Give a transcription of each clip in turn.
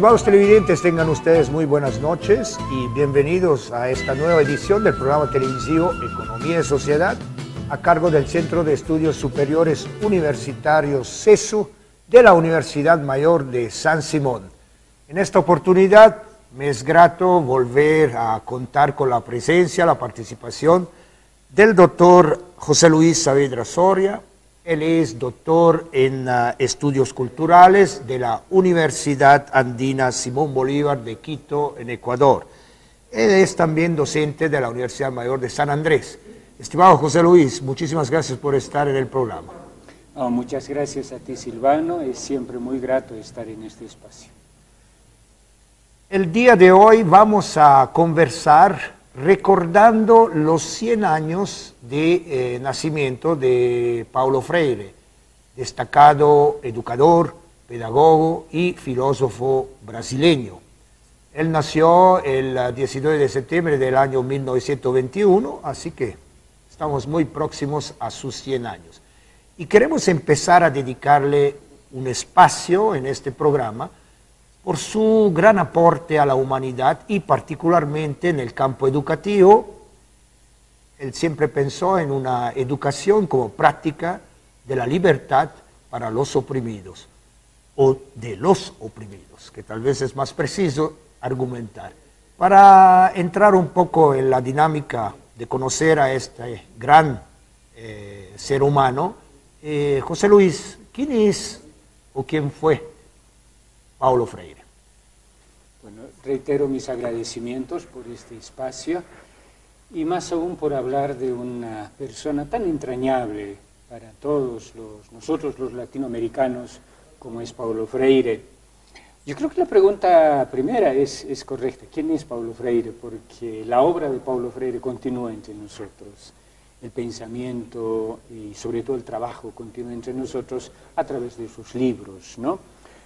Estimados televidentes, tengan ustedes muy buenas noches y bienvenidos a esta nueva edición del programa televisivo Economía y Sociedad, a cargo del Centro de Estudios Superiores Universitarios CESU de la Universidad Mayor de San Simón. En esta oportunidad me es grato volver a contar con la presencia, la participación del doctor José Luis Saavedra Soria. Él es doctor en Estudios Culturales de la Universidad Andina Simón Bolívar de Quito, en Ecuador. Él es también docente de la Universidad Mayor de San Andrés. Estimado José Luis, muchísimas gracias por estar en el programa. Muchas gracias a ti, Silvano. Es siempre muy grato estar en este espacio. El día de hoy vamos a conversar recordando los 100 años de nacimiento de Paulo Freire, destacado educador, pedagogo y filósofo brasileño. Él nació el 19 de septiembre del año 1921, así que estamos muy próximos a sus 100 años. Y queremos empezar a dedicarle un espacio en este programa por su gran aporte a la humanidad y particularmente en el campo educativo. Él siempre pensó en una educación como práctica de la libertad para los oprimidos, o de los oprimidos, que tal vez es más preciso argumentar. Para entrar un poco en la dinámica de conocer a este gran ser humano, José Luis, ¿quién es o quién fue Paulo Freire? Bueno, reitero mis agradecimientos por este espacio y más aún por hablar de una persona tan entrañable para todos nosotros los latinoamericanos como es Paulo Freire. Yo creo que la pregunta primera es correcta. ¿Quién es Paulo Freire? Porque la obra de Paulo Freire continúa entre nosotros. El pensamiento y sobre todo el trabajo continúa entre nosotros a través de sus libros, ¿no?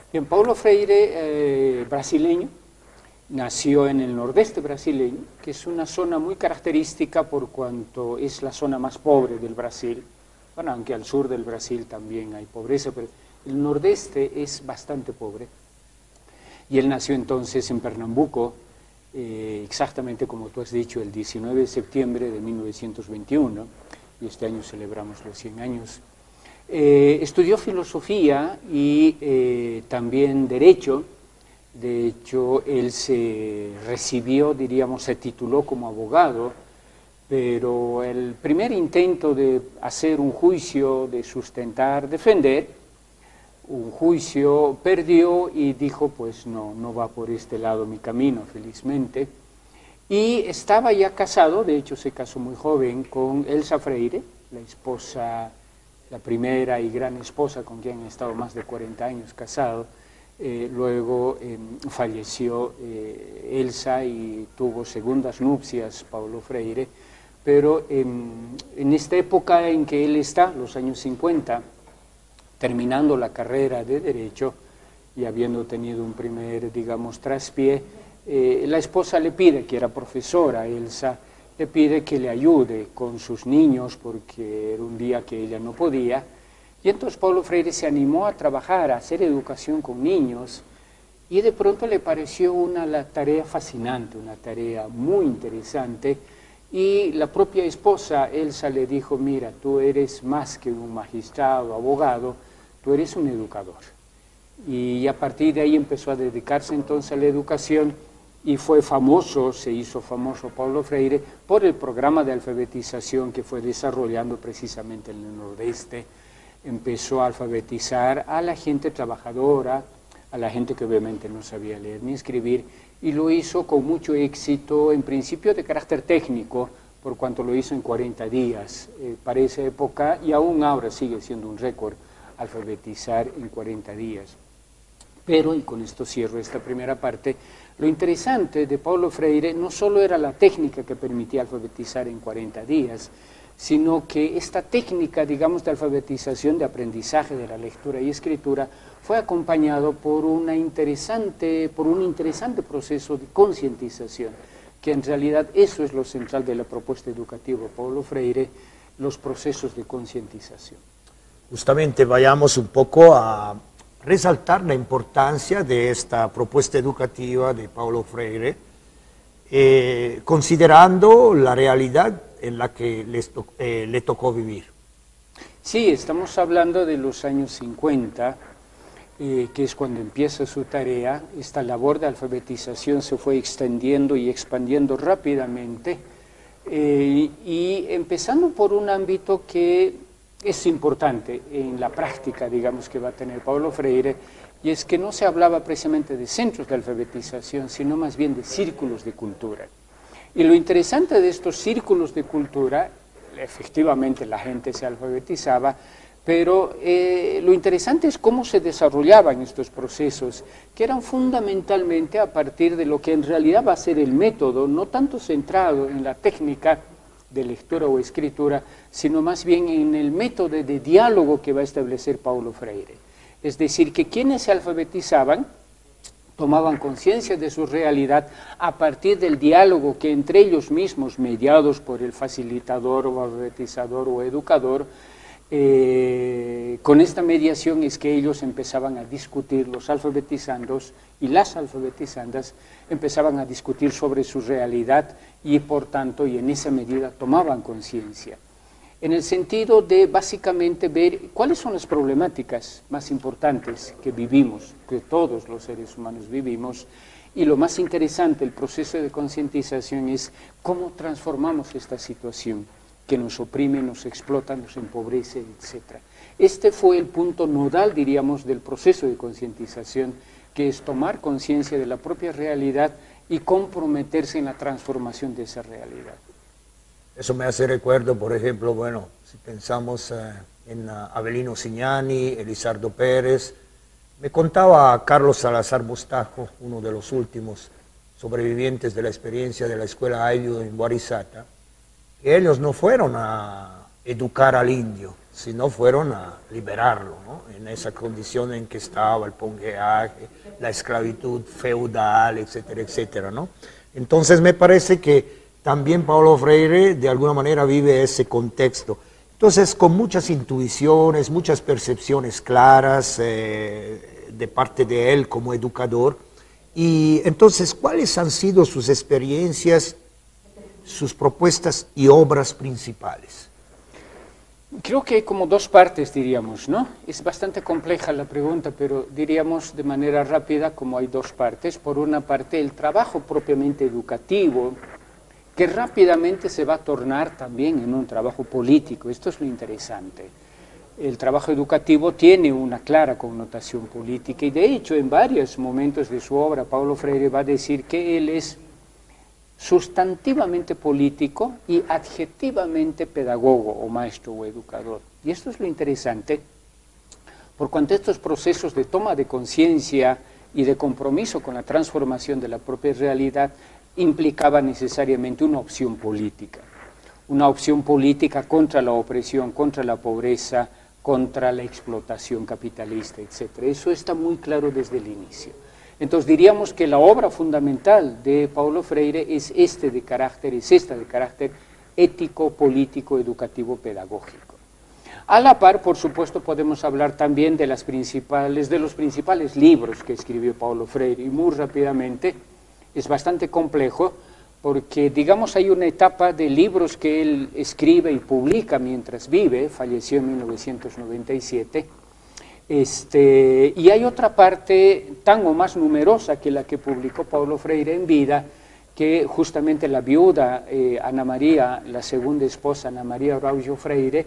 Bien, Paulo Freire, brasileño, nació en el nordeste brasileño, que es una zona muy característica por cuanto es la zona más pobre del Brasil. Bueno, aunque al sur del Brasil también hay pobreza, pero el nordeste es bastante pobre. Y él nació entonces en Pernambuco, exactamente como tú has dicho, el 19 de septiembre de 1921, y este año celebramos los 100 años. Estudió filosofía y también derecho. De hecho, él se recibió, diríamos, se tituló como abogado, pero el primer intento de hacer un juicio, de sustentar, defender un juicio, perdió y dijo, pues no va por este lado mi camino, felizmente. Y estaba ya casado, de hecho se casó muy joven, con Elsa Freire, la esposa, la primera y gran esposa con quien ha estado más de 40 años casado. Luego falleció Elsa y tuvo segundas nupcias Paulo Freire, pero en esta época en que él está, los años 50, terminando la carrera de Derecho y habiendo tenido un primer, digamos, traspié, la esposa le pide, que era profesora, Elsa, le pide que le ayude con sus niños porque era un día que ella no podía. Y entonces Paulo Freire se animó a trabajar, a hacer educación con niños y de pronto le pareció una tarea fascinante, una tarea muy interesante. Y la propia esposa, Elsa, le dijo, mira, tú eres más que un magistrado, abogado, tú eres un educador. Y a partir de ahí empezó a dedicarse entonces a la educación y fue famoso, se hizo famoso Paulo Freire por el programa de alfabetización que fue desarrollando precisamente en el nordeste. Empezó a alfabetizar a la gente trabajadora, a la gente que obviamente no sabía leer ni escribir, y lo hizo con mucho éxito, en principio de carácter técnico, por cuanto lo hizo en 40 días para esa época, y aún ahora sigue siendo un récord alfabetizar en 40 días. Pero, y con esto cierro esta primera parte, lo interesante de Paulo Freire no solo era la técnica que permitía alfabetizar en 40 días, sino que esta técnica, digamos, de alfabetización, de aprendizaje de la lectura y escritura, fue acompañado por un interesante proceso de concientización, que en realidad eso es lo central de la propuesta educativa de Paulo Freire, los procesos de concientización. Justamente vayamos un poco a resaltar la importancia de esta propuesta educativa de Paulo Freire, considerando la realidad en la que le tocó vivir. Sí, estamos hablando de los años 50, que es cuando empieza su tarea. Esta labor de alfabetización se fue extendiendo y expandiendo rápidamente, y empezando por un ámbito que es importante en la práctica, digamos, que va a tener Paulo Freire, y es que no se hablaba precisamente de centros de alfabetización, sino más bien de círculos de cultura. Y lo interesante de estos círculos de cultura, efectivamente la gente se alfabetizaba, pero lo interesante es cómo se desarrollaban estos procesos, que eran fundamentalmente a partir de lo que en realidad va a ser el método, no tanto centrado en la técnica de lectura o escritura, sino más bien en el método de diálogo que va a establecer Paulo Freire. Es decir, que quienes se alfabetizaban tomaban conciencia de su realidad a partir del diálogo que entre ellos mismos, mediados por el facilitador o alfabetizador o educador, con esta mediación es que ellos empezaban a discutir, los alfabetizandos y las alfabetizandas empezaban a discutir sobre su realidad y por tanto, y en esa medida tomaban conciencia, en el sentido de básicamente ver cuáles son las problemáticas más importantes que vivimos, que todos los seres humanos vivimos, y lo más interesante, el proceso de concientización es cómo transformamos esta situación que nos oprime, nos explota, nos empobrece, etc. Este fue el punto nodal, diríamos, del proceso de concientización, que es tomar conciencia de la propia realidad y comprometerse en la transformación de esa realidad. Eso me hace recuerdo, por ejemplo, bueno, si pensamos en Avelino Signani, Elizardo Pérez, me contaba Carlos Salazar Bustajo, uno de los últimos sobrevivientes de la experiencia de la escuela Ayllu en Guarizata, que ellos no fueron a educar al indio, sino fueron a liberarlo, ¿no? En esa condición en que estaba el pongueaje, la esclavitud feudal, etcétera, etcétera, ¿no? Entonces me parece que también Paulo Freire de alguna manera vive ese contexto. Entonces, con muchas intuiciones, muchas percepciones claras de parte de él como educador. Y entonces, ¿cuáles han sido sus experiencias, sus propuestas y obras principales? Creo que hay como dos partes, diríamos, ¿no? Es bastante compleja la pregunta, pero diríamos de manera rápida como hay dos partes. Por una parte, el trabajo propiamente educativo, que rápidamente se va a tornar también en un trabajo político. Esto es lo interesante. El trabajo educativo tiene una clara connotación política y de hecho en varios momentos de su obra Paulo Freire va a decir que él es sustantivamente político y adjetivamente pedagogo o maestro o educador. Y esto es lo interesante, por cuanto estos procesos de toma de conciencia y de compromiso con la transformación de la propia realidad implicaba necesariamente una opción política contra la opresión, contra la pobreza, contra la explotación capitalista, etc. Eso está muy claro desde el inicio. Entonces diríamos que la obra fundamental de Paulo Freire es esta de carácter ético, político, educativo, pedagógico. A la par, por supuesto, podemos hablar también de los principales libros que escribió Paulo Freire, y muy rápidamente. Es bastante complejo porque, digamos, hay una etapa de libros que él escribe y publica mientras vive, falleció en 1997, y hay otra parte tan o más numerosa que la que publicó Paulo Freire en vida, que justamente la viuda Ana María, la segunda esposa Ana María Araújo Freire,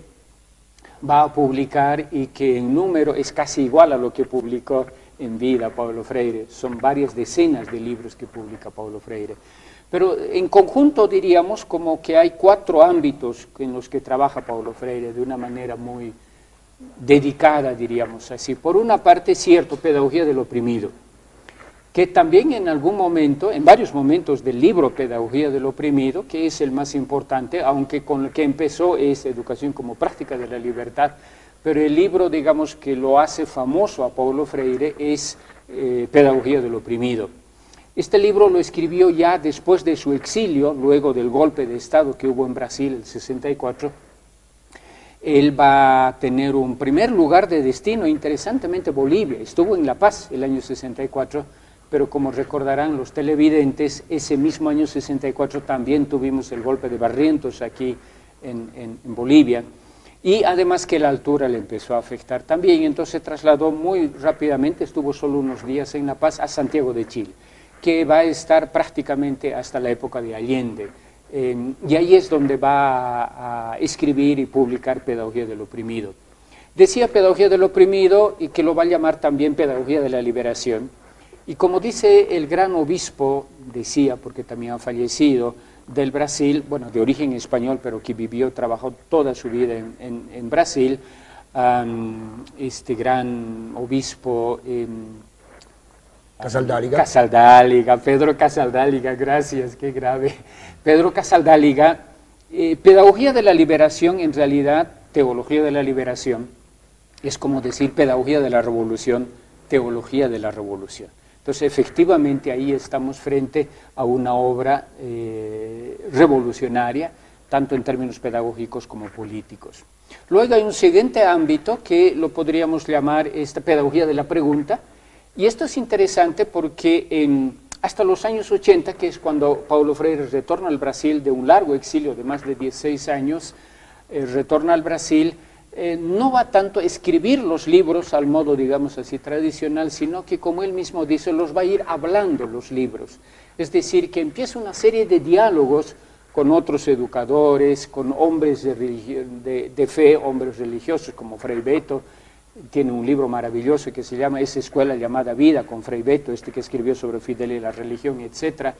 va a publicar y que en número es casi igual a lo que publicó en vida Paulo Freire. Son varias decenas de libros que publica Paulo Freire. Pero en conjunto diríamos como que hay 4 ámbitos en los que trabaja Paulo Freire de una manera muy dedicada, diríamos así. Por una parte, cierto, pedagogía del oprimido, que también en algún momento, en varios momentos del libro Pedagogía del oprimido, que es el más importante, aunque con el que empezó es Educación como práctica de la libertad, pero el libro, digamos, que lo hace famoso a Paulo Freire es Pedagogía del oprimido. Este libro lo escribió ya después de su exilio, luego del golpe de Estado que hubo en Brasil, el 64, Él va a tener un primer lugar de destino, interesantemente Bolivia. Estuvo en La Paz el año 64, pero como recordarán los televidentes, ese mismo año 64 también tuvimos el golpe de Barrientos aquí en Bolivia. Y además que la altura le empezó a afectar también, entonces se trasladó muy rápidamente, estuvo solo unos días en La Paz, a Santiago de Chile, que va a estar prácticamente hasta la época de Allende. Y ahí es donde va a escribir y publicar Pedagogía del Oprimido. Decía Pedagogía del Oprimido y que lo va a llamar también Pedagogía de la Liberación. Y como dice el gran obispo, decía, porque también ha fallecido, del Brasil, bueno, de origen español, pero que vivió, trabajó toda su vida en Brasil, este gran obispo... Casaldáliga, Pedro Casaldáliga, gracias, qué grave. Pedro Casaldáliga, Pedagogía de la Liberación, en realidad, Teología de la Liberación, es como decir Pedagogía de la Revolución, Teología de la Revolución. Entonces, efectivamente, ahí estamos frente a una obra revolucionaria, tanto en términos pedagógicos como políticos. Luego hay un siguiente ámbito que lo podríamos llamar esta Pedagogía de la Pregunta, y esto es interesante porque hasta los años 80, que es cuando Paulo Freire retorna al Brasil de un largo exilio de más de 16 años, retorna al Brasil, no va tanto a escribir los libros al modo, digamos así, tradicional, sino que, como él mismo dice, los va a ir hablando los libros. Es decir, que empieza una serie de diálogos con otros educadores, con hombres de fe, hombres religiosos como Frei Beto. Tiene un libro maravilloso que se llama Esa escuela llamada vida, con Frei Beto, que escribió sobre Fidel y la religión, etc.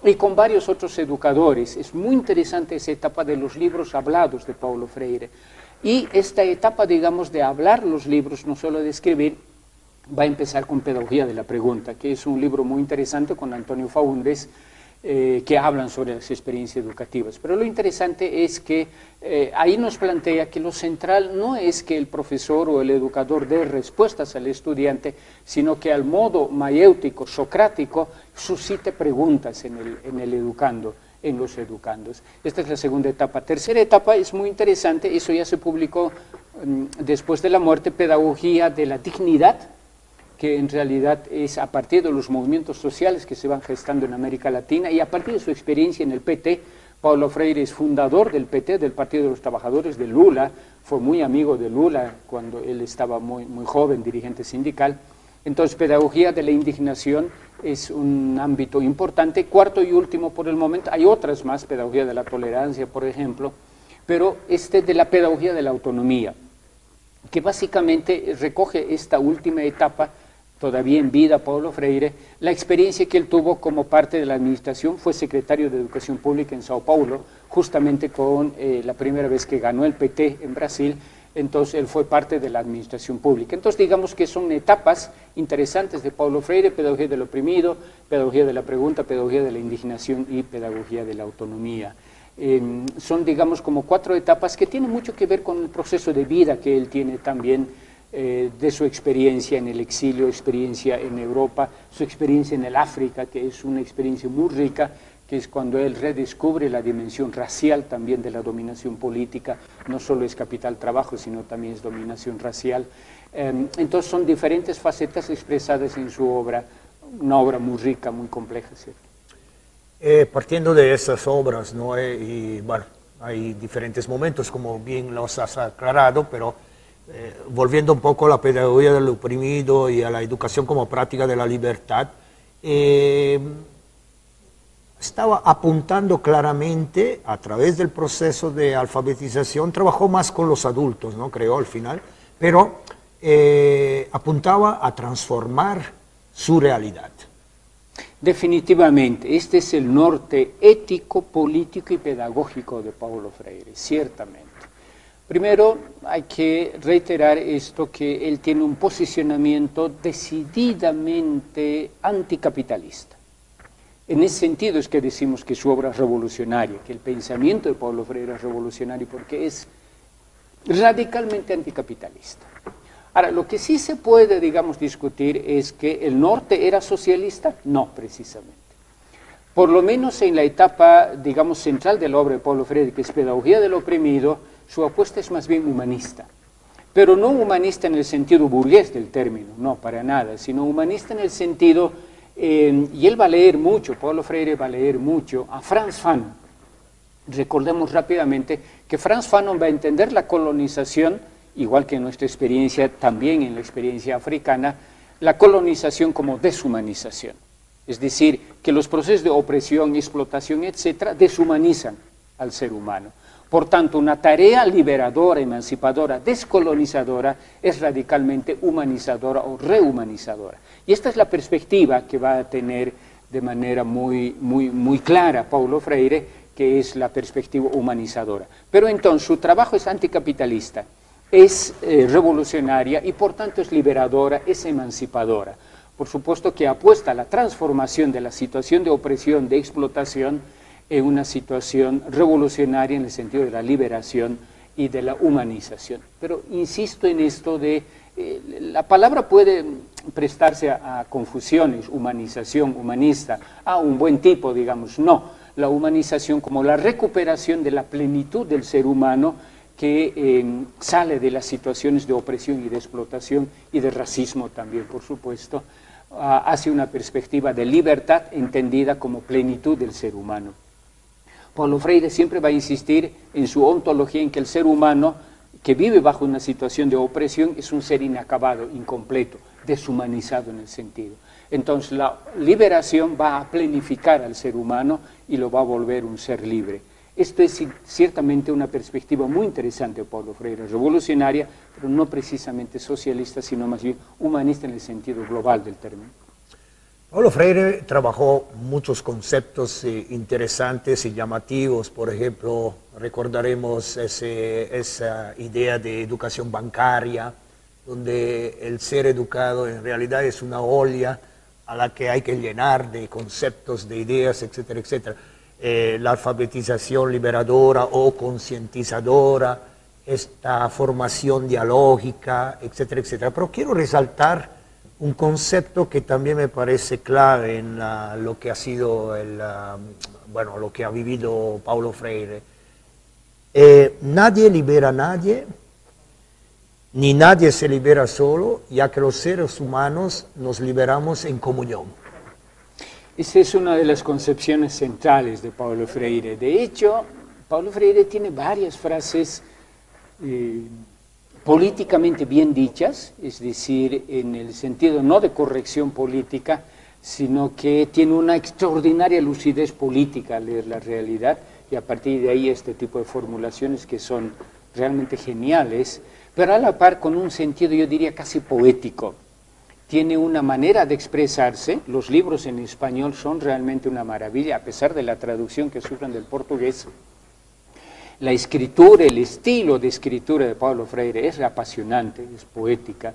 Y con varios otros educadores. Es muy interesante esa etapa de los libros hablados de Paulo Freire. Y esta etapa, digamos, de hablar los libros, no solo de escribir, va a empezar con Pedagogía de la Pregunta, que es un libro muy interesante con Antonio Faúndez, que hablan sobre las experiencias educativas. Pero lo interesante es que ahí nos plantea que lo central no es que el profesor o el educador dé respuestas al estudiante, sino que al modo mayéutico, socrático, suscite preguntas en el educando, en los educandos. Esta es la segunda etapa. Tercera etapa es muy interesante, eso ya se publicó después de la muerte, Pedagogía de la Dignidad, que en realidad es a partir de los movimientos sociales que se van gestando en América Latina y a partir de su experiencia en el PT. Paulo Freire es fundador del PT, del Partido de los Trabajadores, de Lula, fue muy amigo de Lula cuando él estaba muy joven, dirigente sindical. Entonces, Pedagogía de la Indignación es un ámbito importante. Cuarto y último por el momento, hay otras más, Pedagogía de la Tolerancia, por ejemplo, pero de la Pedagogía de la Autonomía, que básicamente recoge esta última etapa, todavía en vida Paulo Freire, la experiencia que él tuvo como parte de la administración. Fue secretario de Educación Pública en Sao Paulo, justamente con la primera vez que ganó el PT en Brasil. Entonces él fue parte de la administración pública. Entonces digamos que son etapas interesantes de Paulo Freire: Pedagogía del Oprimido, Pedagogía de la Pregunta, Pedagogía de la Indignación y Pedagogía de la Autonomía. Son, digamos, como 4 etapas que tienen mucho que ver con el proceso de vida que él tiene también, de su experiencia en el exilio, experiencia en Europa, su experiencia en el África, que es una experiencia muy rica, que es cuando él redescubre la dimensión racial también de la dominación política. No solo es capital trabajo, sino también es dominación racial. Entonces son diferentes facetas expresadas en su obra, una obra muy rica, muy compleja, ¿cierto? Partiendo de esas obras, ¿no? Y bueno, hay diferentes momentos, como bien los has aclarado, pero volviendo un poco a la pedagogía del oprimido y a la educación como práctica de la libertad, estaba apuntando claramente a través del proceso de alfabetización, trabajó más con los adultos, ¿no? Creo al final, pero apuntaba a transformar su realidad. Definitivamente, este es el norte ético, político y pedagógico de Paulo Freire, ciertamente. Primero, hay que reiterar esto, que él tiene un posicionamiento decididamente anticapitalista. En ese sentido es que decimos que su obra es revolucionaria, que el pensamiento de Paulo Freire es revolucionario, porque es radicalmente anticapitalista. Ahora, lo que sí se puede, digamos, discutir es que el norte era socialista. No, precisamente. Por lo menos en la etapa, digamos, central de la obra de Paulo Freire, que es Pedagogía del Oprimido, su apuesta es más bien humanista. Pero no humanista en el sentido burgués del término, no, para nada, sino humanista en el sentido, y él va a leer mucho, Paulo Freire va a leer mucho, a Frantz Fanon. Recordemos rápidamente que Frantz Fanon va a entender la colonización, igual que en nuestra experiencia, también en la experiencia africana, la colonización como deshumanización. Es decir, que los procesos de opresión, explotación, etcétera, deshumanizan al ser humano. Por tanto, una tarea liberadora, emancipadora, descolonizadora, es radicalmente humanizadora o rehumanizadora. Y esta es la perspectiva que va a tener de manera muy clara Paulo Freire, que es la perspectiva humanizadora. Pero entonces su trabajo es anticapitalista, es revolucionaria y por tanto es liberadora, es emancipadora. Por supuesto que apuesta a la transformación de la situación de opresión, de explotación, en una situación revolucionaria en el sentido de la liberación y de la humanización. Pero insisto en esto de, la palabra puede prestarse a confusiones, humanización, humanista, un buen tipo, digamos, no. La humanización como la recuperación de la plenitud del ser humano que sale de las situaciones de opresión y de explotación y de racismo también, por supuesto, hacia una perspectiva de libertad entendida como plenitud del ser humano. Paulo Freire siempre va a insistir en su ontología en que el ser humano que vive bajo una situación de opresión es un ser inacabado, incompleto, deshumanizado en el sentido. Entonces la liberación va a plenificar al ser humano y lo va a volver un ser libre. Esto es ciertamente una perspectiva muy interesante de Paulo Freire, revolucionaria, pero no precisamente socialista, sino más bien humanista en el sentido global del término. Paulo Freire trabajó muchos conceptos interesantes y llamativos. Por ejemplo, recordaremos esa idea de educación bancaria, donde el ser educado en realidad es una olla a la que hay que llenar de conceptos, de ideas, etcétera, etcétera. La alfabetización liberadora o concientizadora, esta formación dialógica, etcétera, etcétera. Pero quiero resaltar un concepto que también me parece clave en lo que ha sido lo que ha vivido Paulo Freire. Nadie libera a nadie, ni nadie se libera solo, ya que los seres humanos nos liberamos en comunión. Esa es una de las concepciones centrales de Paulo Freire. De hecho, Paulo Freire tiene varias frases políticamente bien dichas, es decir, en el sentido no de corrección política, sino que tiene una extraordinaria lucidez política al leer la realidad, y a partir de ahí este tipo de formulaciones que son realmente geniales, pero a la par con un sentido, yo diría, casi poético. Tiene una manera de expresarse, los libros en español son realmente una maravilla, a pesar de la traducción que sufren del portugués. La escritura, el estilo de escritura de Paulo Freire es apasionante, es poética,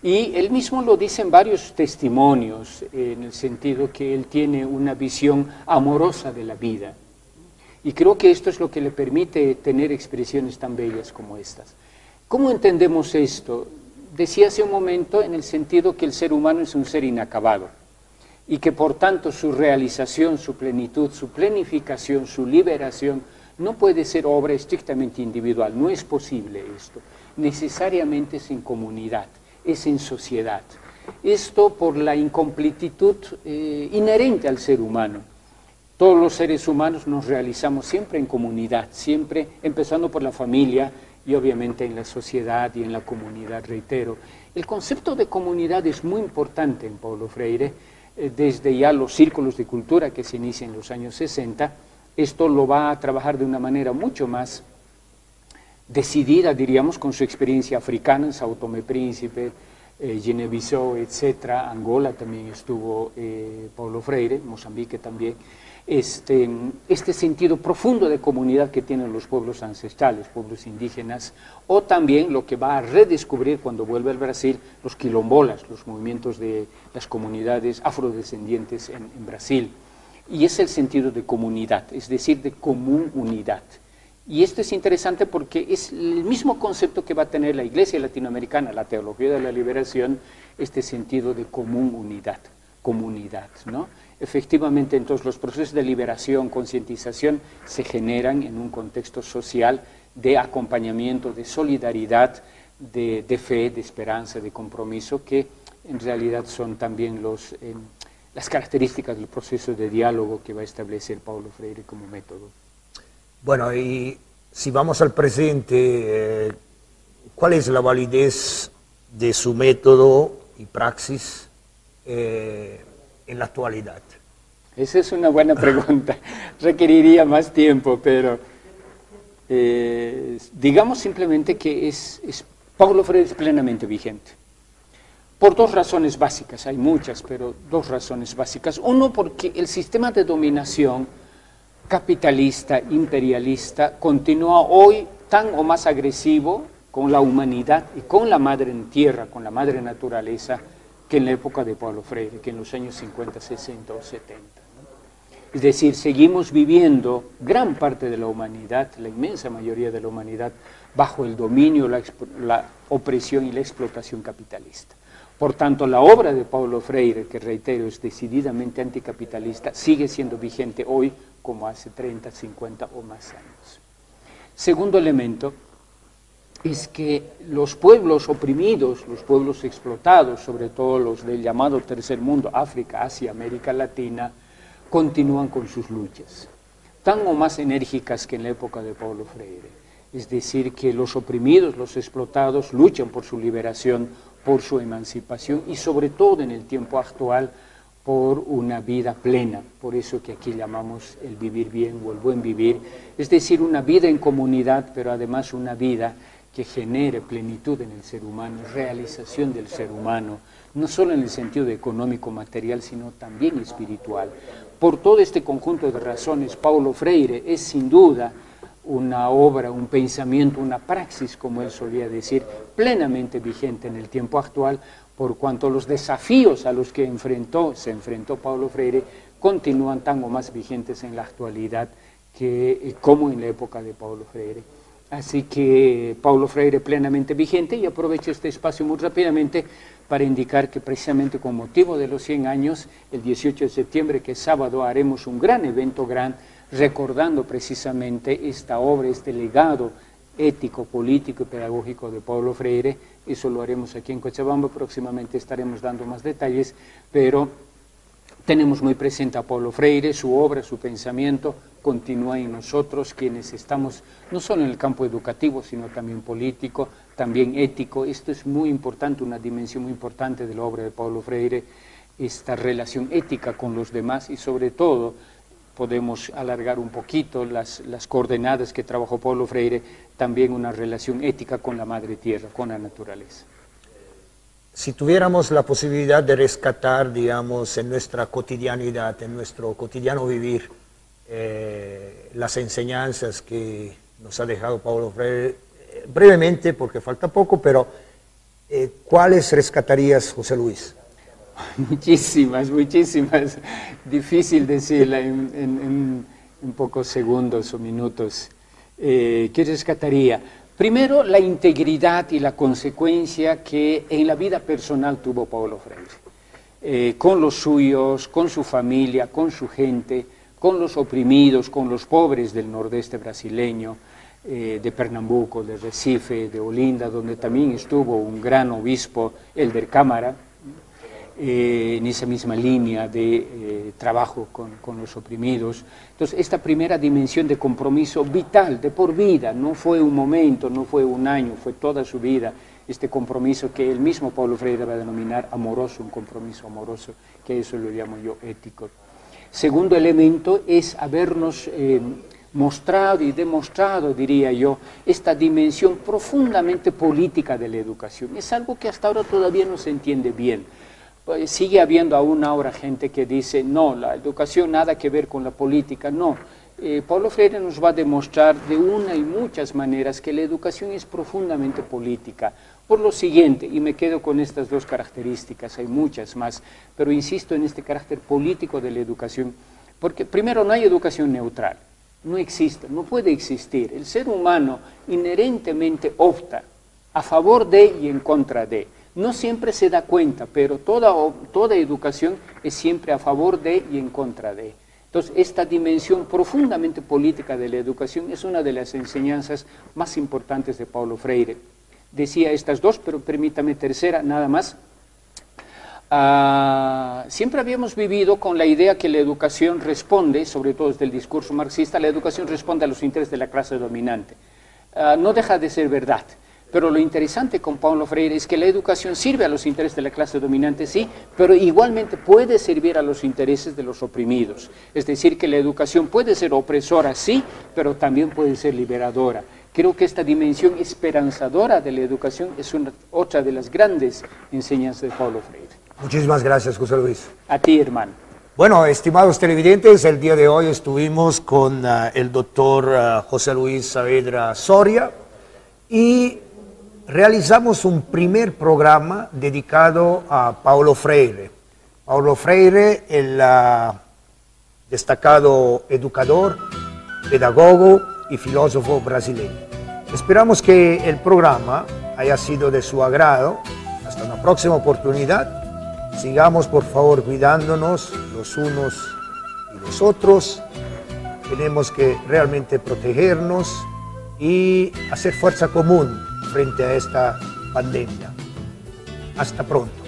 y él mismo lo dice en varios testimonios, en el sentido que él tiene una visión amorosa de la vida, y creo que esto es lo que le permite tener expresiones tan bellas como estas. ¿Cómo entendemos esto? Decía hace un momento en el sentido que el ser humano es un ser inacabado y que por tanto su realización, su plenitud, su plenificación, su liberación no puede ser obra estrictamente individual, no es posible esto, necesariamente es en comunidad, es en sociedad. Esto por la incompletitud inherente al ser humano. Todos los seres humanos nos realizamos siempre en comunidad, siempre empezando por la familia, y obviamente en la sociedad y en la comunidad, reitero. El concepto de comunidad es muy importante en Paulo Freire, desde ya los círculos de cultura que se inician en los años 60, esto lo va a trabajar de una manera mucho más decidida, diríamos, con su experiencia africana, en Sao Tomé Príncipe, Guinea-Bissau, etcétera, Angola también estuvo Paulo Freire, Mozambique también. Este sentido profundo de comunidad que tienen los pueblos ancestrales, pueblos indígenas, o también lo que va a redescubrir cuando vuelve al Brasil, los quilombolas, los movimientos de las comunidades afrodescendientes en Brasil. Y es el sentido de comunidad, es decir, de común unidad. Y esto es interesante porque es el mismo concepto que va a tener la Iglesia latinoamericana, la teología de la liberación, este sentido de común unidad, comunidad, ¿no? Efectivamente, entonces, los procesos de liberación, concientización, se generan en un contexto social de acompañamiento, de solidaridad, de fe, de esperanza, de compromiso, que en realidad son también las características del proceso de diálogo que va a establecer Paulo Freire como método. Bueno, y si vamos al presente, ¿cuál es la validez de su método y praxis en la actualidad? Esa es una buena pregunta. Requeriría más tiempo, pero digamos simplemente que Paulo Freire es plenamente vigente. Por dos razones básicas, hay muchas, pero dos razones básicas. Uno, porque el sistema de dominación capitalista, imperialista, continúa hoy tan o más agresivo con la humanidad y con la madre en tierra, con la madre naturaleza, que en la época de Paulo Freire, que en los años 50, 60 o 70. Es decir, seguimos viviendo gran parte de la humanidad, la inmensa mayoría de la humanidad, bajo el dominio, la opresión y la explotación capitalista. Por tanto, la obra de Paulo Freire, que reitero es decididamente anticapitalista, sigue siendo vigente hoy como hace 30, 50 o más años. Segundo elemento es que los pueblos oprimidos, los pueblos explotados, sobre todo los del llamado Tercer Mundo, África, Asia, América Latina, continúan con sus luchas, tan o más enérgicas que en la época de Paulo Freire. Es decir, que los oprimidos, los explotados, luchan por su liberación, por su emancipación y sobre todo en el tiempo actual por una vida plena, por eso que aquí llamamos el vivir bien o el buen vivir, es decir, una vida en comunidad, pero además una vida que genere plenitud en el ser humano, realización del ser humano, no solo en el sentido económico, material, sino también espiritual. Por todo este conjunto de razones, Paulo Freire es sin duda una obra, un pensamiento, una praxis, como él solía decir, plenamente vigente en el tiempo actual, por cuanto los desafíos a los que se enfrentó Paulo Freire continúan tan o más vigentes en la actualidad como en la época de Paulo Freire. Así que Paulo Freire plenamente vigente, y aprovecho este espacio muy rápidamente para indicar que precisamente con motivo de los 100 años, el 18 de septiembre, que es sábado, haremos un gran evento recordando precisamente esta obra, este legado ético, político y pedagógico de Paulo Freire. Eso lo haremos aquí en Cochabamba, próximamente estaremos dando más detalles, pero tenemos muy presente a Paulo Freire, su obra, su pensamiento, continúa en nosotros, quienes estamos no solo en el campo educativo, sino también político, también ético. Esto es muy importante, una dimensión muy importante de la obra de Paulo Freire, esta relación ética con los demás y sobre todo podemos alargar un poquito las coordenadas que trabajó Paulo Freire, también una relación ética con la madre tierra, con la naturaleza. Si tuviéramos la posibilidad de rescatar, digamos, en nuestra cotidianidad, en nuestro cotidiano vivir, las enseñanzas que nos ha dejado Paulo Freire, brevemente, porque falta poco, pero ¿cuáles rescatarías, José Luis? Muchísimas, muchísimas. Difícil decirla en pocos segundos o minutos. ¿Qué rescataría? Primero, la integridad y la consecuencia que en la vida personal tuvo Paulo Freire. Con los suyos, con su familia, con su gente, con los oprimidos, con los pobres del nordeste brasileño, de Pernambuco, de Recife, de Olinda, donde también estuvo un gran obispo, Elder Cámara, en esa misma línea de trabajo con los oprimidos. Entonces, esta primera dimensión de compromiso vital, de por vida, no fue un momento, no fue un año, fue toda su vida, este compromiso que el mismo Paulo Freire va a denominar amoroso, un compromiso amoroso, que eso lo llamo yo ético. Segundo elemento es habernos mostrado y demostrado, diría yo, esta dimensión profundamente política de la educación. Es algo que hasta ahora todavía no se entiende bien. Pues sigue habiendo aún ahora gente que dice, no, la educación nada que ver con la política, no. Paulo Freire nos va a demostrar de una y muchas maneras que la educación es profundamente política. Por lo siguiente, y me quedo con estas dos características, hay muchas más, pero insisto en este carácter político de la educación, porque primero no hay educación neutral, no existe, no puede existir. El ser humano inherentemente opta a favor de y en contra de. No siempre se da cuenta, pero toda educación es siempre a favor de y en contra de. Entonces, esta dimensión profundamente política de la educación es una de las enseñanzas más importantes de Paulo Freire. Decía estas dos, pero permítame tercera, nada más. Siempre habíamos vivido con la idea que la educación responde, sobre todo desde el discurso marxista, la educación responde a los intereses de la clase dominante. No deja de ser verdad, pero lo interesante con Paulo Freire es que la educación sirve a los intereses de la clase dominante, sí, pero igualmente puede servir a los intereses de los oprimidos. Es decir, que la educación puede ser opresora, sí, pero también puede ser liberadora. Creo que esta dimensión esperanzadora de la educación es otra de las grandes enseñanzas de Paulo Freire. Muchísimas gracias, José Luis. A ti, hermano. Bueno, estimados televidentes, el día de hoy estuvimos con el doctor José Luis Saavedra Soria y realizamos un primer programa dedicado a Paulo Freire. Paulo Freire, el destacado educador, pedagogo y filósofo brasileño. Esperamos que el programa haya sido de su agrado. Hasta una próxima oportunidad. Sigamos, por favor, cuidándonos los unos y los otros. Tenemos que realmente protegernos y hacer fuerza común frente a esta pandemia. Hasta pronto.